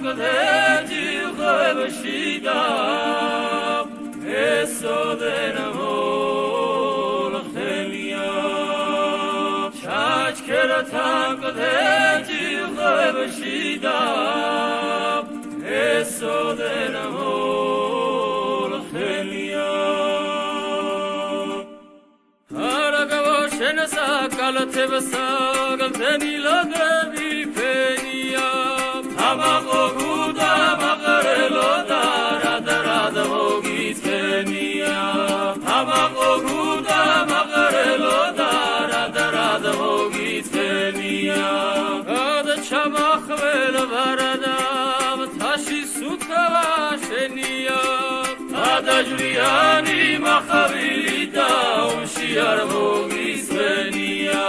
გდეჯი ხვევშიდა ესოდენ მოლხელია ჩაჩქერთან გდეჯი ხვევშიდა ესოდენ მოლხელია არაგავ შენსა კალათებსა გალთენი ლაგები ფენია ამაყო გუდა მაყრელო და რადრად მოგიწენია ამაყო გუდა მაყრელო და რადრად მოგიწენია გადა ჩამახվել ვარადა თაში სუთხავა შენია ადაჯვრიანი მახავილი და ომში არ მოგიწენია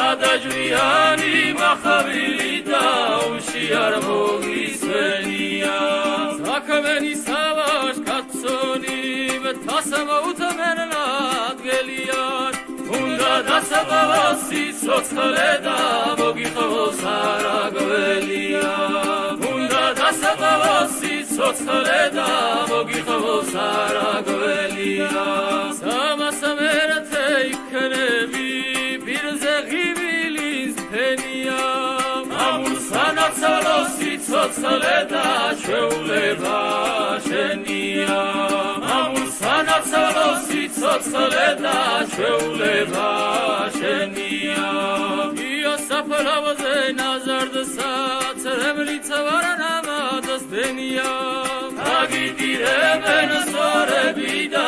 ადაჯვრიანი მახავილი და ომში არ მოგიწენია საქმენი სავაშ კაცონი თასამოუთმენ ადგელიან უნდა დასაყავას სიცოცხლე და მოგიხმოს არაგველია უნდა დასაყავას სიცოცხლე და მოგიხმოს არაგველია სამასამერეთე იქნები პირზე ღივილის ფენია ამურსანაცალო სიცოცხლე და ჩვეულება შენია ამურსანაცალო სიცოცხლე და ჩვეულება შენია იოსაფლავზე ნაზარდსა ცრემლიც ვარანამადს დენია აგიდირებენ სწორები და